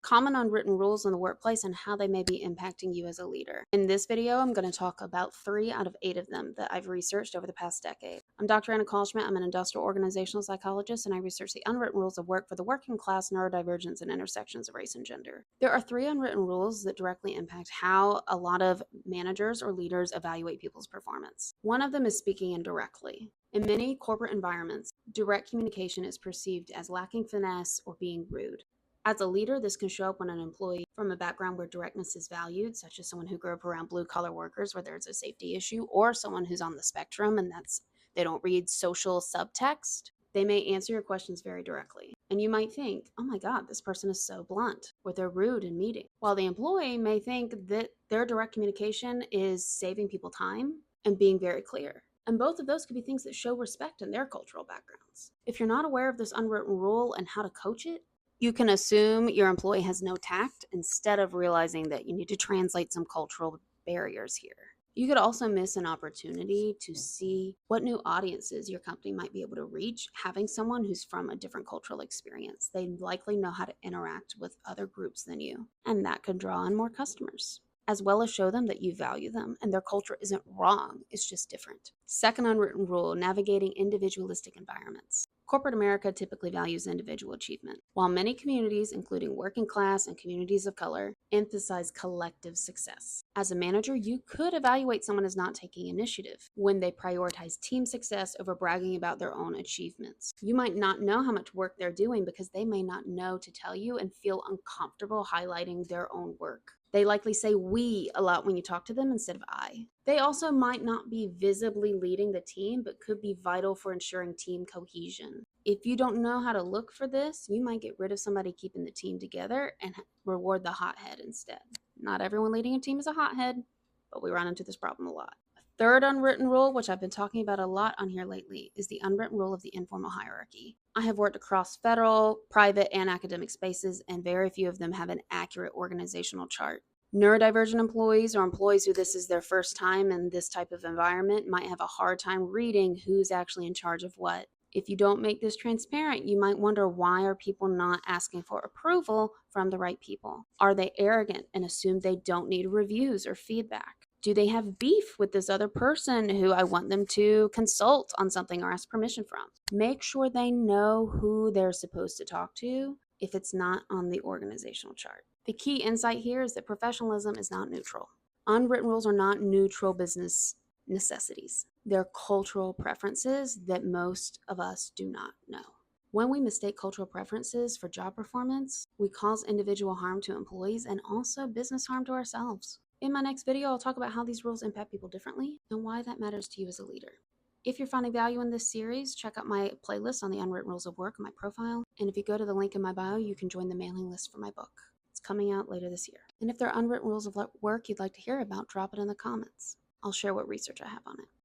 common unwritten rules in the workplace and how they may be impacting you as a leader. In this video, I'm going to talk about 3 out of 8 of them that I've researched over the past decade. I'm Dr. Anna Kalschmidt. I'm an industrial organizational psychologist, and I research the unwritten rules of work for the working class, neurodivergence, and intersections of race and gender. There are 3 unwritten rules that directly impact how a lot of managers or leaders evaluate people's performance. One of them is speaking indirectly. In many corporate environments, direct communication is perceived as lacking finesse or being rude. As a leader, this can show up when an employee from a background where directness is valued, such as someone who grew up around blue-collar workers where there's a safety issue, or someone who's on the spectrum and they don't read social subtext. They may answer your questions very directly. And you might think, oh my God, this person is so blunt, or they're rude in meeting. While the employee may think that their direct communication is saving people time and being very clear. And both of those could be things that show respect in their cultural backgrounds. If you're not aware of this unwritten rule and how to coach it, you can assume your employee has no tact instead of realizing that you need to translate some cultural barriers here. You could also miss an opportunity to see what new audiences your company might be able to reach having someone who's from a different cultural experience. They likely know how to interact with other groups than you, and that could draw in more customers, as well as show them that you value them and their culture isn't wrong, it's just different. Second unwritten rule, navigating individualistic environments. Corporate America typically values individual achievement, while many communities, including working class and communities of color, emphasize collective success. As a manager, you could evaluate someone as not taking initiative when they prioritize team success over bragging about their own achievements. You might not know how much work they're doing because they may not know to tell you and feel uncomfortable highlighting their own work. They likely say we a lot when you talk to them instead of I. They also might not be visibly leading the team, but could be vital for ensuring team cohesion. If you don't know how to look for this, you might get rid of somebody keeping the team together and reward the hothead instead. Not everyone leading a team is a hothead, but we run into this problem a lot. Third unwritten rule, which I've been talking about a lot on here lately, is the unwritten rule of the informal hierarchy. I have worked across federal, private, and academic spaces, and very few of them have an accurate organizational chart. Neurodivergent employees or employees who this is their first time in this type of environment might have a hard time reading who's actually in charge of what. If you don't make this transparent, you might wonder, why are people not asking for approval from the right people? Are they arrogant and assume they don't need reviews or feedback? Do they have beef with this other person who I want them to consult on something or ask permission from? Make sure they know who they're supposed to talk to if it's not on the organizational chart. The key insight here is that professionalism is not neutral. Unwritten rules are not neutral business necessities. They're cultural preferences that most of us do not know. When we mistake cultural preferences for job performance, we cause individual harm to employees and also business harm to ourselves. In my next video, I'll talk about how these rules impact people differently and why that matters to you as a leader. If you're finding value in this series, check out my playlist on the unwritten rules of work on my profile. And if you go to the link in my bio, you can join the mailing list for my book. It's coming out later this year. And if there are unwritten rules of work you'd like to hear about, drop it in the comments. I'll share what research I have on it.